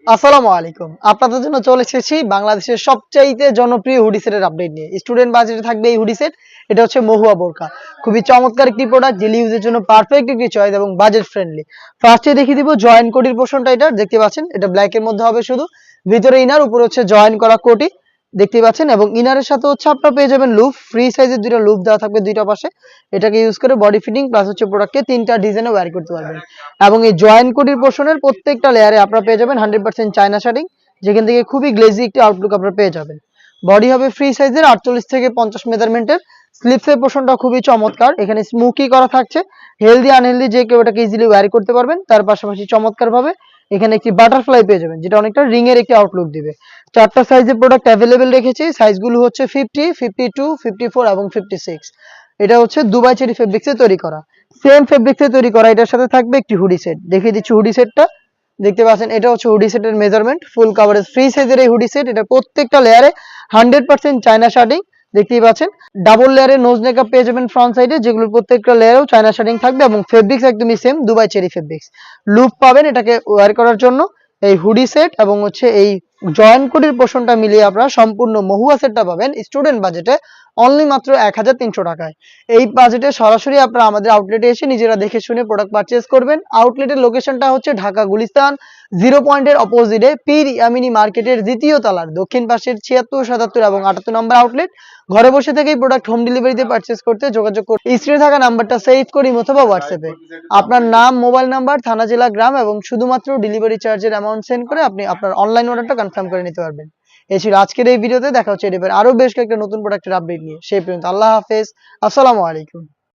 আসসালামু আলাইকুম। আপনাদের জন্য চলে এসেছি বাংলাদেশের সবচাইতে জনপ্রিয় হুডি সেটের আপডেট নিয়ে। স্টুডেন্ট বাজেটে থাকবে এই হুডি সেট। এটা হচ্ছে মহুয়া বোরকা। খুবই চমৎকার একটি প্রোডাক্ট, ডেইলি ইউজের জন্য পারফেক্ট একটি চয়েস এবং বাজেট ফ্রেন্ডলি। ফার্স্টে দেখিয়ে দিব জয়েন কোটির পোরশনটা, এটা দেখতে পাচ্ছেন। এটা ব্ল্যাক এর মধ্যে হবে শুধু। ভিতরে ইনার, উপরে হচ্ছে জয়েন করা কোটি। দেখতে পাচ্ছেন, এবং ইনারের সাথে হচ্ছে আপনারা পেয়ে যাবেন লুপ, ফ্রি সাইজের দুইটা লুপ দেওয়া থাকবে দুইটা পাশে। এটাকে ইউজ করে বডি ফিটিং প্লাস হচ্ছে প্রোডাক্টকে তিনটা ডিজাইনে ওয়্যার করতে পারবেন। এবং এই জয়েন কোটির পোর্শনের প্রত্যেকটা লেয়ারে আপনারা পেয়ে যাবেন 100% চায়না শাড়িং, যেখান থেকে খুবই গ্লেজি একটি আউটলুক আপনারা পেয়ে যাবেন। বডি হবে ফ্রি সাইজের 48 থেকে 50 মেজারমেন্টের। স্লিপসের পোর্শনটা খুবই চমৎকার, এখানে স্মোকি করা থাকছে। হেলদি আনহেলদি যে কেউ এটাকে ইজিলি ওয়্যার করতে পারবেন। তার পাশাপাশি চমৎকার ভাবে এখানে একটি বাটারফ্লাই পেয়ে যাবেন, যেটা অনেকটা রিং এর একটি আউটলুক দিবে। চারটা সাইজের প্রোডাক্ট অ্যাভেলেবেল রেখেছি। সাইজগুলো হচ্ছে 50, 52, 54 এবং 56। এটা হচ্ছে দুবাই চেরি ফেব্রিক্সে তৈরি করা। সেম ফেব্রিক্সে তৈরি করা। এটার সাথে থাকবে একটি হুডি সেট, দেখিয়ে দিচ্ছি হুডি সেটটা। দেখতে পাচ্ছেন, এটা হচ্ছে হুডি সেটের মেজারমেন্ট, ফুল কাভারেজ ফ্রি সাইজের এই হুডি সেট। এটা প্রত্যেকটা লেয়ারে 100% চায়না শার্টিং। দেখতেই পাচ্ছেন, ডাবল লেয়ারে নোজ নেকআপ পেয়ে যাবেন ফ্রন্ট সাইডে, যেগুলোর প্রত্যেকটা লেয়ারেও চায়না শার্টিং থাকবে এবং ফেব্রিক্স একদমই same Dubai cherry fabrics. Loop পাবেন এটাকে ওয়্যার করার জন্য। এই হুডি সেট এবং হচ্ছে এই জয়েন কোডির পোর্শনটা মিলিয়ে আপনারা সম্পূর্ণ মহুয়া সেটটা পাবেন স্টুডেন্ট বাজেটে অনলি মাত্র 1300 টাকায়। এই বাজেটে সরাসরি আপনারা আমাদের আউটলেটে এসে নিজেরা দেখে শুনে প্রোডাক্ট পারচেজ করবেন। আউটলেটের লোকেশনটা হচ্ছে ঢাকা গুলিস্তান 0 পয়েন্টের অপোজিটে পীর ইয়ামিনী মার্কেটের দ্বিতীয় তলার দক্ষিণ পাশের 76, 77 এবং 78 নম্বর আউটলেট। ঘরে বসে থেকেই প্রোডাক্ট হোম ডেলিভারিতে পারচেজ করতে যোগাযোগ করুন স্ক্রিনে থাকা নাম্বারটা সেভ করি অথবা হোয়াটসঅ্যাপে আপনার নাম, মোবাইল নাম্বার, থানা, জেলা, গ্রাম এবং শুধুমাত্র ডেলিভারি চার্জের অ্যামাউন্ট সেন্ড করে আপনি আপনার অনলাইন অর্ডারটা কনফার্ম করে নিতে পারবেন। এই ছিল আজকের এই ভিডিওতে। দেখা হচ্ছে এর আরো বেশ কয়েকটা নতুন প্রোডাক্টের আপডেট নিয়ে। সেই পর্যন্ত আল্লাহ হাফেজ, আসসালামু আলাইকুম।